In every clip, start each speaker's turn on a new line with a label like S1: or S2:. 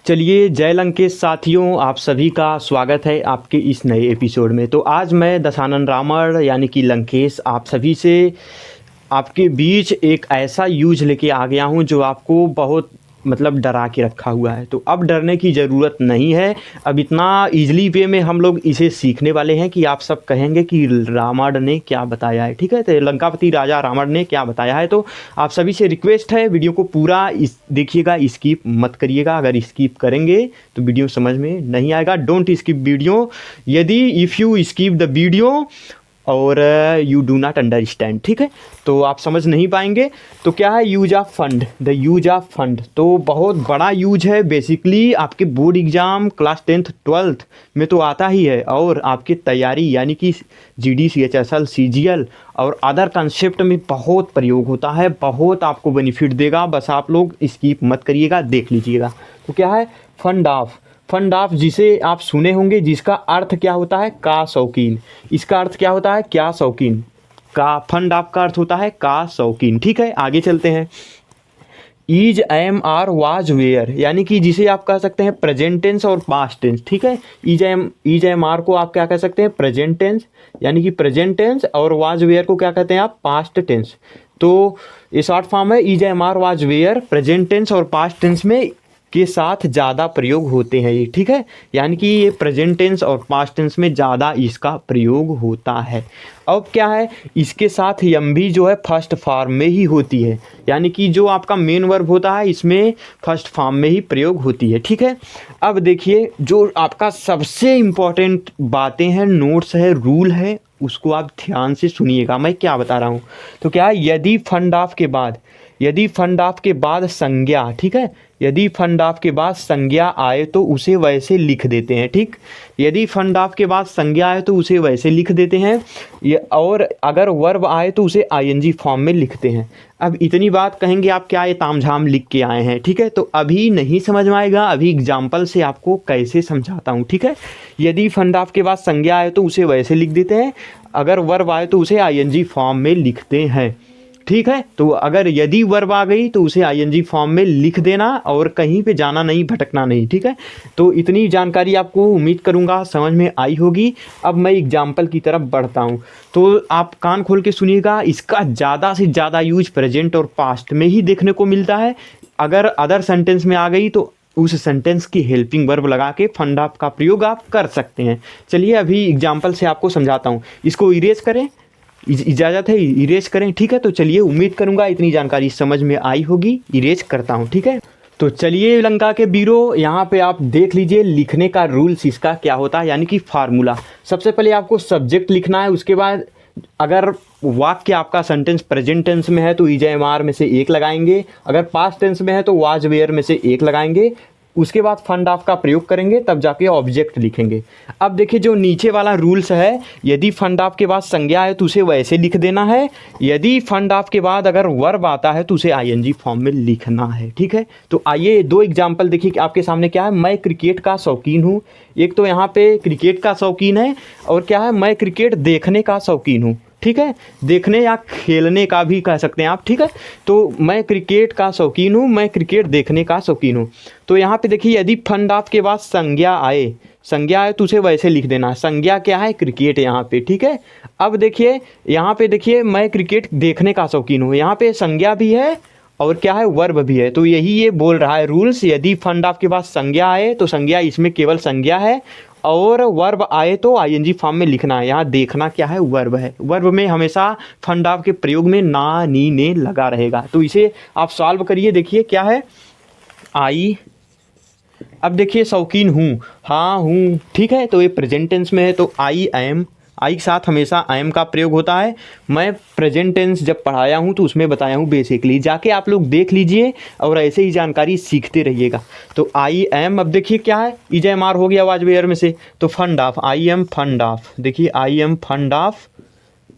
S1: चलिए जय लंकेश साथियों, आप सभी का स्वागत है आपके इस नए एपिसोड में। तो आज मैं दशानन रावण यानी कि लंकेश आप सभी से आपके बीच एक ऐसा यूज लेके आ गया हूँ जो आपको बहुत डरा के रखा हुआ है। तो अब डरने की ज़रूरत नहीं है। अब इतना इजीली वे में हम लोग इसे सीखने वाले हैं कि आप सब कहेंगे कि रावण ने क्या बताया है। ठीक है, तो लंकापति राजा रावण ने क्या बताया है। तो आप सभी से रिक्वेस्ट है, वीडियो को पूरा देखिएगा, स्किप मत करिएगा। अगर स्किप करेंगे तो वीडियो समझ में नहीं आएगा। Don't skip video. यदि if you skip the video और यू डू नॉट अंडरस्टैंड, ठीक है, तो आप समझ नहीं पाएंगे। तो क्या है use of fund, the use of fund तो बहुत बड़ा यूज है। बेसिकली आपके board exam class 10th 12th में तो आता ही है, और आपकी तैयारी यानी कि जीडी CHSL CGL और अदर कंसेप्ट में बहुत प्रयोग होता है। बहुत आपको बेनिफिट देगा, बस आप लोग स्किप मत करिएगा, देख लीजिएगा। तो क्या है फंड ऑफ जिसे आप सुने होंगे, जिसका अर्थ क्या होता है, का शौकीन। इसका अर्थ क्या होता है, क्या शौकीन। का फंड ऑफ का अर्थ होता है का शौकीन। ठीक है, आगे चलते हैं। Is am are was were यानी कि जिसे आप कह सकते हैं प्रेजेंट टेंस और पास्ट टेंस। ठीक है, इज एम आर को आप क्या कह सकते हैं, प्रेजेंट टेंस यानी कि प्रेजेंट टेंस, और वाज वेयर को क्या कहते हैं आप, पास्ट टेंस। तो ये शॉर्ट फॉर्म है, is am are was were. Present tense और पास्ट टेंस में के साथ ज़्यादा प्रयोग होते हैं ये। ठीक है, यानी कि ये प्रेजेंट टेंस और पास्ट टेंस में ज़्यादा इसका प्रयोग होता है। अब क्या है, इसके साथ यम भी जो है फर्स्ट फॉर्म में ही होती है, यानी कि जो आपका मेन वर्ब होता है इसमें फर्स्ट फॉर्म में ही प्रयोग होती है। ठीक है, अब देखिए जो आपका सबसे इम्पॉर्टेंट बातें हैं, नोट्स है, रूल है, उसको आप ध्यान से सुनिएगा मैं क्या बता रहा हूँ। तो क्या है, यदि फंड ऑफ के बाद संज्ञा, ठीक है, यदि फंड ऑफ के बाद संज्ञा आए तो उसे वैसे लिख देते हैं। ठीक, यदि फंड ऑफ के बाद संज्ञा आए तो उसे वैसे लिख देते हैं, और अगर वर्ब आए तो उसे आईएनजी फॉर्म में लिखते हैं। अब इतनी बात कहेंगे आप, क्या ये तामझाम लिख के आए हैं। ठीक है, तो अभी नहीं समझ में आएगा, अभी एग्जाम्पल से आपको कैसे समझाता हूँ। ठीक है, यदि फंड ऑफ के बाद संज्ञा आए तो उसे वैसे लिख देते हैं, अगर वर्ब आए तो उसे आईएनजी फॉर्म में लिखते हैं। ठीक है, तो अगर यदि वर्ब आ गई तो उसे आईएनजी फॉर्म में लिख देना, और कहीं पे जाना नहीं, भटकना नहीं। ठीक है, तो इतनी जानकारी आपको उम्मीद करूंगा समझ में आई होगी। अब मैं एग्जाम्पल की तरफ बढ़ता हूं, तो आप कान खोल के सुनिएगा। इसका ज़्यादा से ज़्यादा यूज प्रेजेंट और पास्ट में ही देखने को मिलता है। अगर अदर सेंटेंस में आ गई तो उस सेंटेंस की हेल्पिंग वर्ब लगा के फंड ऑफ का प्रयोग आप कर सकते हैं। चलिए अभी एग्जाम्पल से आपको समझाता हूँ। इसको इरेज करें, इजाज़त है इरेज करें। ठीक है, तो चलिए उम्मीद करूंगा इतनी जानकारी समझ में आई होगी। इरेज करता हूं। ठीक है, तो चलिए लंका के वीरों, यहाँ पे आप देख लीजिए लिखने का रूल्स इसका क्या होता है, यानी कि फार्मूला। सबसे पहले आपको सब्जेक्ट लिखना है, उसके बाद अगर वाक्य आपका सेंटेंस प्रेजेंट टेंस में है तो इज एम आर में से एक लगाएंगे, अगर पास्ट टेंस में है तो वाज वेयर में से एक लगाएंगे, उसके बाद फंड ऑफ का प्रयोग करेंगे, तब जाके ऑब्जेक्ट लिखेंगे। अब देखिए जो नीचे वाला रूल्स है, यदि फंड ऑफ के बाद संज्ञा है तो उसे वैसे लिख देना है, यदि फंड ऑफ के बाद अगर वर्ब आता है तो उसे आईएनजी फॉर्म में लिखना है। ठीक है, तो आइए दो एग्जाम्पल देखिए कि आपके सामने क्या है। मैं क्रिकेट का शौकीन हूँ, एक तो यहाँ पे क्रिकेट का शौकीन है, और क्या है, मैं क्रिकेट देखने का शौकीन हूँ। ठीक है, देखने या खेलने का भी कह सकते हैं आप। ठीक है, तो मैं क्रिकेट का शौकीन हूँ, मैं क्रिकेट देखने का शौकीन हूँ। तो यहाँ पे देखिए यदि फंड ऑफ के बाद संज्ञा आए तो उसे वैसे लिख देना। संज्ञा क्या है, क्रिकेट यहाँ पे। ठीक है, अब देखिए यहाँ पे देखिए मैं क्रिकेट देखने का शौकीन हूँ, यहाँ पे संज्ञा भी है और क्या है, वर्ब भी है। तो यही ये बोल रहा है रूल्स, यदि फंड ऑफ के बाद संज्ञा आए तो संज्ञा इसमें केवल संज्ञा है, और वर्ब आए तो आईएनजी फॉर्म में लिखना है। यहाँ देखना क्या है, वर्ब है। वर्ब में हमेशा फंड ऑफ के प्रयोग में ना, नी, ने लगा रहेगा। तो इसे आप सॉल्व करिए, देखिए क्या है, आई। अब देखिए शौकीन हूँ, हाँ हूँ। ठीक है, तो ये प्रेजेंट टेंस में है तो आई एम, आई के साथ हमेशा आई एम का प्रयोग होता है। मैं प्रेजेंट टेंस जब पढ़ाया हूँ तो उसमें बताया हूँ बेसिकली, जाके आप लोग देख लीजिए और ऐसे ही जानकारी सीखते रहिएगा। तो आई एम, अब देखिए क्या है, इज एम आर हो गया वाज वेयर में से, तो fond of, I am fond of. देखिए I am fond of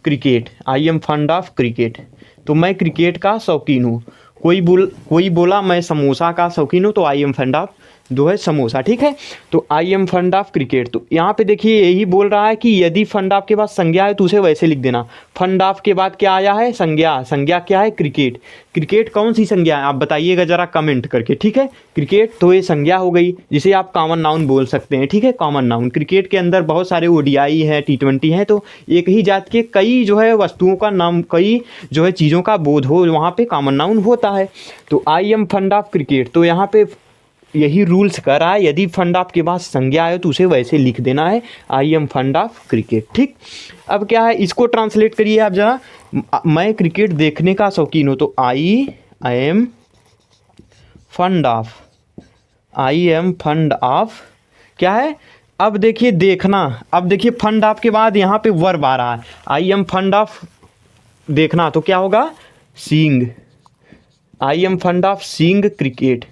S1: cricket, I am fond of cricket, तो मैं क्रिकेट का शौकीन हूँ। कोई बोला मैं समोसा का शौकीन हूँ, तो आई एम फंड ऑफ जो है समोसा। ठीक है, तो आई एम फंड ऑफ क्रिकेट। तो यहाँ पे देखिए यही बोल रहा है कि यदि फंड ऑफ के बाद संज्ञा है तो उसे वैसे लिख देना। फंड ऑफ के बाद क्या आया है, संज्ञा। संज्ञा क्या है, क्रिकेट। क्रिकेट कौन सी संज्ञा है आप बताइएगा ज़रा कमेंट करके, ठीक है। क्रिकेट तो ये संज्ञा हो गई जिसे आप कॉमन नाउन बोल सकते हैं, ठीक है। कॉमन नाउन, क्रिकेट के अंदर बहुत सारे ओडीआई है, T20 है, तो एक ही जात के कई जो है वस्तुओं का नाम, कई जो है चीज़ों का बोध हो, वहाँ पे कॉमन नाउन होता है। तो आई एम फंड ऑफ क्रिकेट, तो यहाँ पे यही रूल्स कर रहा है, यदि फंड ऑफ के बाद संज्ञा है तो उसे वैसे लिख देना है, आई एम फंड ऑफ क्रिकेट, ठीक। अब क्या है, इसको ट्रांसलेट करिए आप जरा, मैं क्रिकेट देखने का शौकीन हूँ, तो आई am fond of, I am fond of क्या है, अब देखिए देखना, अब देखिए फंड ऑफ के बाद यहाँ पे वर्ब आ रहा है, आई एम फंड ऑफ देखना, तो क्या होगा, seeing, I am fond of seeing cricket,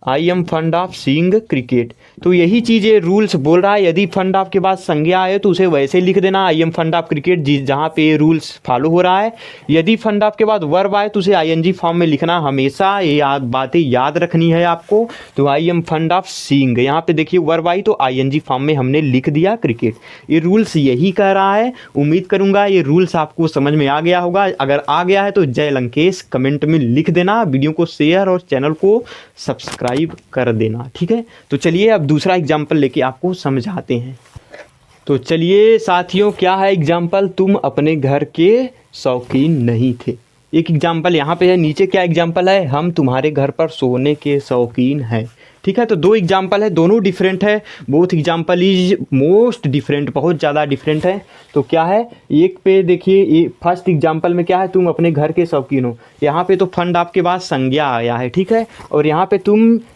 S1: I am fond of seeing cricket. तो यही चीज़ ये रूल्स बोल रहा है, यदि फंड ऑफ के बाद संज्ञा आए तो उसे वैसे लिख देना, आई एम फंड ऑफ क्रिकेट, जहाँ पे ये रूल्स फॉलो हो रहा है। यदि फंड ऑफ के बाद वर्ब आए तो उसे आईएनजी फॉर्म में लिखना, हमेशा ये बातें याद रखनी है आपको। तो आई एम फंड ऑफ सीइंग, यहाँ पे देखिए वर्ब आई तो आईएनजी फॉर्म में हमने लिख दिया क्रिकेट। ये रूल्स यही कह रहा है, उम्मीद करूँगा ये रूल्स आपको समझ में आ गया होगा। अगर आ गया है तो जय लंकेश कमेंट में लिख देना, वीडियो को शेयर और चैनल को सब्सक्राइब कर देना, ठीक है। तो चलिए अब दूसरा एग्जाम्पल लेके आपको समझाते हैं। तो चलिए साथियों, क्या है एग्जाम्पल, तुम अपने घर के शौकीन नहीं थे। एक एग्जाम्पल यहाँ पे है, नीचे क्या एग्जाम्पल है, हम तुम्हारे घर पर सोने के शौकीन हैं, ठीक है। तो दो एग्जाम्पल है, दोनों डिफरेंट है, both example is most different, बहुत ज़्यादा डिफरेंट है। तो क्या है, एक पे देखिए, ये फर्स्ट एग्जाम्पल में क्या है, तुम अपने घर के शौकीन हो, यहाँ पे तो फंड आपके बाद संज्ञा आया है, ठीक है। और यहाँ पे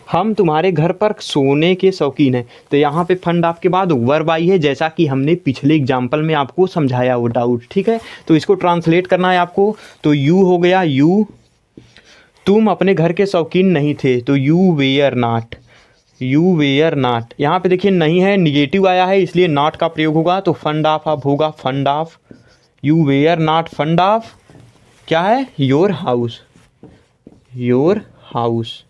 S1: हम तुम्हारे घर पर सोने के शौकीन हैं, तो यहाँ पे फंड आपके बाद वर्ब आई है, जैसा कि हमने पिछले एग्जाम्पल में आपको समझाया वो डाउट, ठीक है। तो इसको ट्रांसलेट करना है आपको, तो यू हो गया, यू तुम अपने घर के शौकीन नहीं थे, तो you were not, you were not, यहाँ पे देखिए नहीं है, निगेटिव आया है इसलिए नॉट का प्रयोग होगा, तो फंड ऑफ अब होगा fond of, you were not fond of क्या है, your house, your house,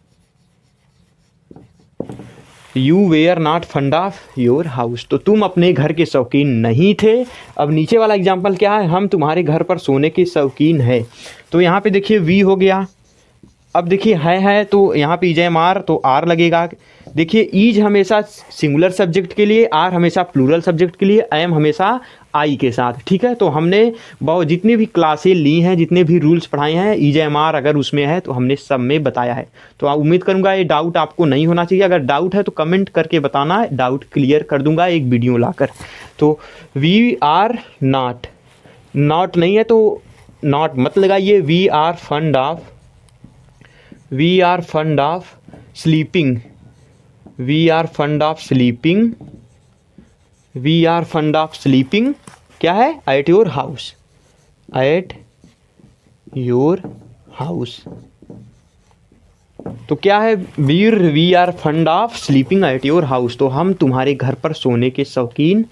S1: you were not fond of your house, तो तुम अपने घर के शौकीन नहीं थे। अब नीचे वाला एग्जाम्पल क्या है, हम तुम्हारे घर पर सोने के शौकीन है, तो यहाँ पे देखिए वी हो गया। अब देखिए है तो यहाँ पे ईज एम आर, तो आर लगेगा। देखिए ईज हमेशा सिंगुलर सब्जेक्ट के लिए, आर हमेशा प्लूरल सब्जेक्ट के लिए, एम हमेशा आई के साथ, ठीक है। तो हमने बहुत जितनी भी क्लासें ली हैं, जितने भी रूल्स पढ़ाए हैं, ईज एम आर अगर उसमें है तो हमने सब में बताया है। तो उम्मीद करूँगा ये डाउट आपको नहीं होना चाहिए, अगर डाउट है तो कमेंट करके बताना, डाउट क्लियर कर दूँगा एक वीडियो लाकर। तो वी आर नॉट, नॉट नहीं है तो नॉट मत लगाइए, we are fond of, we are fond of sleeping, we are fond of sleeping, we are fond of sleeping क्या है, at your house, at your house. तो क्या है, we are fond of sleeping at your house, तो हम तुम्हारे घर पर सोने के शौकीन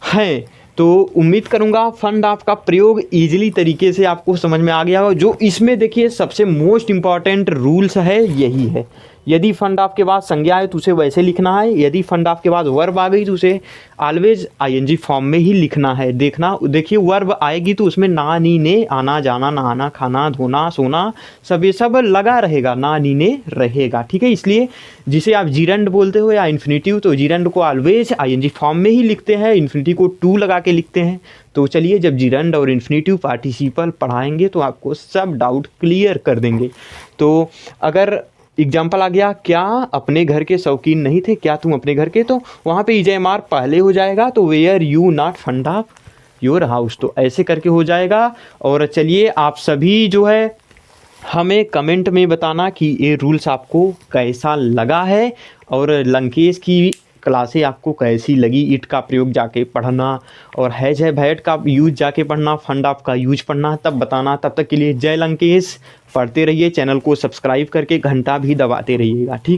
S1: हैं। तो उम्मीद करूंगा फंड ऑफ का प्रयोग इजीली तरीके से आपको समझ में आ गया होगा। जो इसमें देखिए सबसे मोस्ट इम्पॉर्टेंट रूल्स है यही है, यदि फंड ऑफ के बाद संज्ञा है तो उसे वैसे लिखना है, यदि फंड ऑफ के बाद वर्ब आ गई तो उसे ऑलवेज आईएनजी फॉर्म में ही लिखना है। देखना देखिए वर्ब आएगी तो उसमें ना नी ने, आना जाना, नहाना खाना धोना सोना सब ये सब लगा रहेगा, ना नी ने रहेगा, ठीक है। इसलिए जिसे आप जीरंड बोलते हो या इन्फिनिटिव, तो जीरंड को ऑलवेज आईएनजी फॉर्म में ही लिखते हैं, इन्फिनिटिव को टू लगा के लिखते हैं। तो चलिए जब जीरंड और इन्फिनिटिव पार्टिसिपल पढ़ाएंगे तो आपको सब डाउट क्लियर कर देंगे। तो अगर एग्जाम्पल आ गया, क्या अपने घर के शौकीन नहीं थे, क्या तुम अपने घर के, तो वहाँ पे ईज एम आर पहले हो जाएगा, तो were you not fond of your house, तो ऐसे करके हो जाएगा। और चलिए आप सभी जो है हमें कमेंट में बताना कि ये रूल्स आपको कैसा लगा है और लंकेश की क्लासें आपको कैसी लगी। इट का प्रयोग जाके पढ़ना और हैज है भैट का यूज जाके पढ़ना, फंड ऑफ का यूज पढ़ना, तब बताना। तब तक के लिए जय लंकेश, पढ़ते रहिए, चैनल को सब्सक्राइब करके घंटा भी दबाते रहिएगा, ठीक।